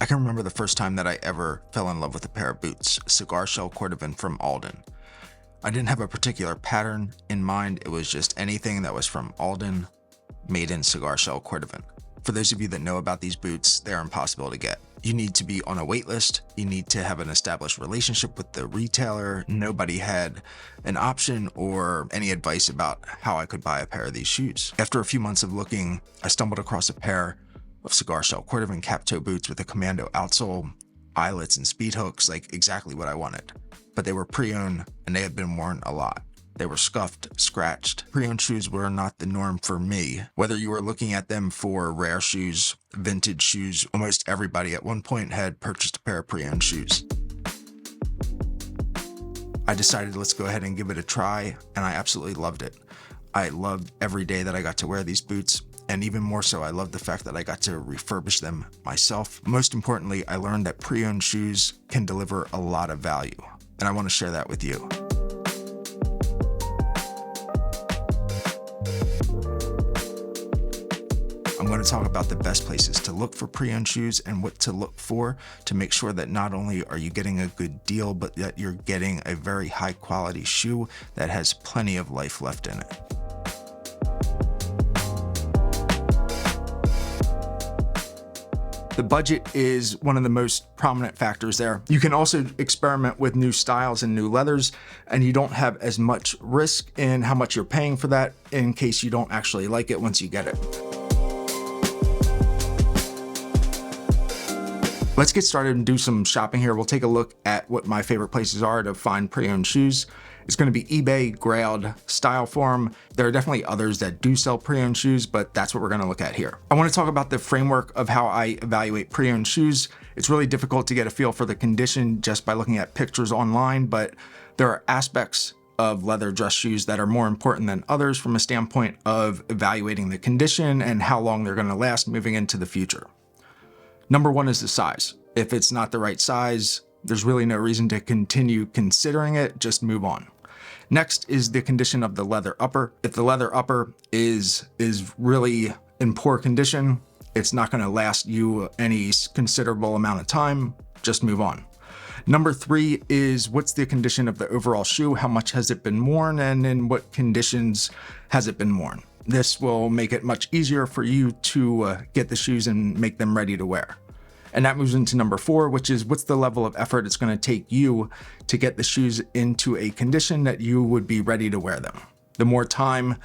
can remember the first time that I ever fell in love with a pair of boots, cigar shell cordovan from Alden. I didn't have a particular pattern in mind, it was just anything that was from Alden, made in cigar shell cordovan. For those of you that know about these boots, they're impossible to get. You need to be on a wait list, you need to have an established relationship with the retailer. Nobody had an option or any advice about how I could buy a pair of these shoes. After a few months of looking, I stumbled across a pair of cigar shell cordovan cap toe boots with a commando outsole, eyelets and speed hooks, like exactly what I wanted. But they were pre-owned and they had been worn a lot. They were scuffed, scratched. Pre-owned shoes were not the norm for me. Whether you were looking at them for rare shoes, vintage shoes, almost everybody at one point had purchased a pair of pre-owned shoes. I decided let's go ahead and give it a try, and I absolutely loved it. I loved every day that I got to wear these boots, and even more so, I loved the fact that I got to refurbish them myself. Most importantly, I learned that pre-owned shoes can deliver a lot of value, and I want to share that with you. I'm going to talk about the best places to look for pre-owned shoes and what to look for to make sure that not only are you getting a good deal, but that you're getting a very high quality shoe that has plenty of life left in it. The budget is one of the most prominent factors there. You can also experiment with new styles and new leathers, and you don't have as much risk in how much you're paying for that in case you don't actually like it once you get it. Let's get started and do some shopping here. We'll take a look at what my favorite places are to find pre-owned shoes. It's going to be eBay, Grailed, styleforum. There are definitely others that do sell pre-owned shoes, but that's what we're going to look at here. I want to talk about the framework of how I evaluate pre-owned shoes. It's really difficult to get a feel for the condition just by looking at pictures online, but there are aspects of leather dress shoes that are more important than others from a standpoint of evaluating the condition and how long they're going to last moving into the future. Number one is the size. If it's not the right size, there's really no reason to continue considering it, just move on. Next is the condition of the leather upper. If the leather upper is really in poor condition, it's not going to last you any considerable amount of time, just move on. Number three is what's the condition of the overall shoe? How much has it been worn and in what conditions has it been worn? This will make it much easier for you to get the shoes and make them ready to wear. And that moves into number four, which is what's the level of effort it's going to take you to get the shoes into a condition that you would be ready to wear them. The more time,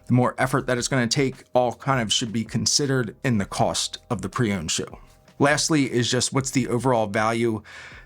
the more effort that it's going to take, all kind of should be considered in the cost of the pre-owned shoe. Lastly is just what's the overall value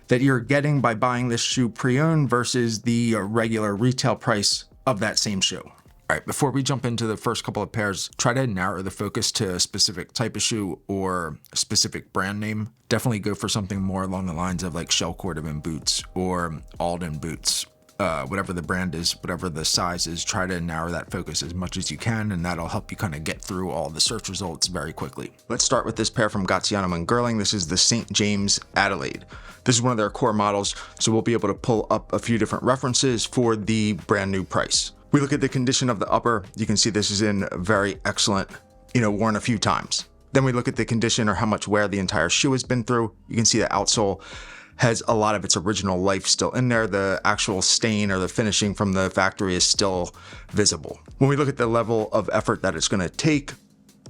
that you're getting by buying this shoe pre-owned versus the regular retail price of that same shoe. All right, before we jump into the first couple of pairs, try to narrow the focus to a specific type of shoe or a specific brand name. Definitely go for something more along the lines of like shell cordovan boots or Alden boots. Whatever the brand is, whatever the size is, try to narrow that focus as much as you can, and that'll help you kind of get through all the search results very quickly. Let's start with this pair from Gazziano & Girling. This is the St. James Adelaide. This is one of their core models, so we'll be able to pull up a few different references for the brand new price. We look at the condition of the upper. You can see this is in very excellent, worn a few times. Then we look at the condition or how much wear the entire shoe has been through. You can see the outsole has a lot of its original life still in there. The actual stain or the finishing from the factory is still visible. When we look at the level of effort that it's going to take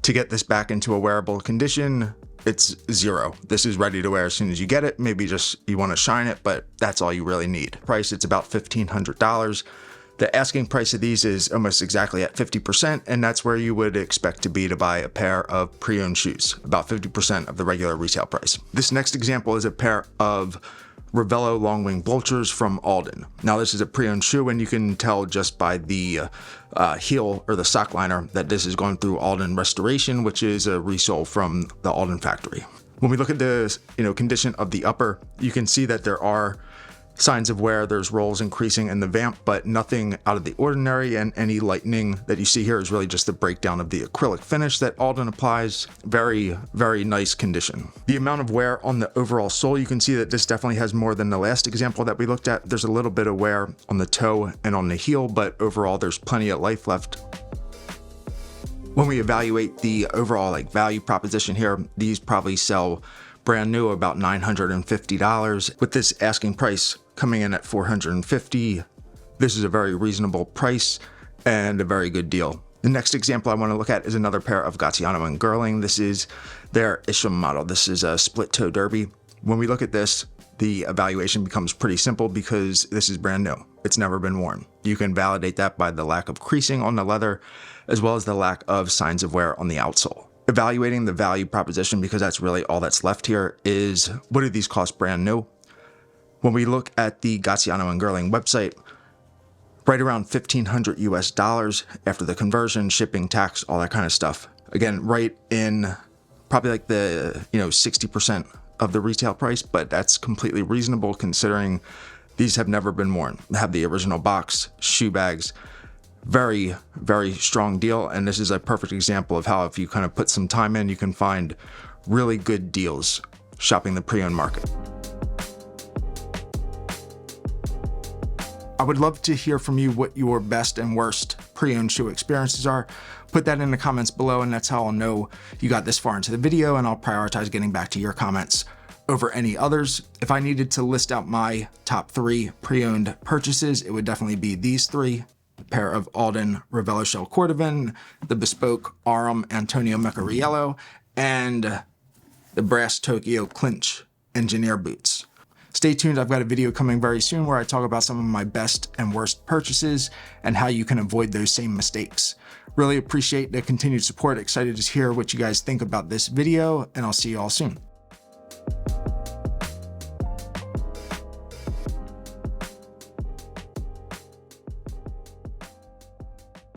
to get this back into a wearable condition, it's zero. This is ready to wear as soon as you get it. Maybe just you want to shine it, but that's all you really need. Price, it's about $1,500. The asking price of these is almost exactly at 50%, and that's where you would expect to be to buy a pair of pre-owned shoes, about 50% of the regular retail price. This next example is a pair of Ravello long wing Vultures from Alden. Now this is a pre-owned shoe, and you can tell just by the heel or the sock liner that this is going through Alden restoration, which is a resole from the Alden factory. When we look at the condition of the upper, you can see that there are signs of wear. There's rolls increasing in the vamp, but nothing out of the ordinary, and any lightening that you see here is really just the breakdown of the acrylic finish that Alden applies. Very, very nice condition. The amount of wear on the overall sole, you can see that this definitely has more than the last example that we looked at. There's a little bit of wear on the toe and on the heel, but overall there's plenty of life left. When we evaluate the overall value proposition here, these probably sell brand new, about $950. With this asking price coming in at $450, this is a very reasonable price and a very good deal. The next example I want to look at is another pair of Gaziano & Girling. This is their Isham model. This is a split toe derby. When we look at this, the evaluation becomes pretty simple because this is brand new. It's never been worn. You can validate that by the lack of creasing on the leather, as well as the lack of signs of wear on the outsole. Evaluating the value proposition, because that's really all that's left here, is what do these cost brand new? When we look at the Gaziano & Girling website, right around $1,500 US after the conversion, shipping, tax, all that kind of stuff. Again, right in probably like the 60% of the retail price, but that's completely reasonable considering these have never been worn. They have the original box, shoe bags. Very, very strong deal, and this is a perfect example of how if you kind of put some time in, you can find really good deals shopping the pre-owned market. I would love to hear from you what your best and worst pre-owned shoe experiences are. Put that in the comments below, and that's how I'll know you got this far into the video, and I'll prioritize getting back to your comments over any others. If I needed to list out my top 3 pre-owned purchases, it would definitely be these 3. A pair of Alden Ravello Shell Cordovan, the bespoke Aram Antonio Mecariello, and the Brass Tokyo Clinch Engineer boots. Stay tuned, I've got a video coming very soon where I talk about some of my best and worst purchases and how you can avoid those same mistakes. Really appreciate the continued support, excited to hear what you guys think about this video, and I'll see you all soon.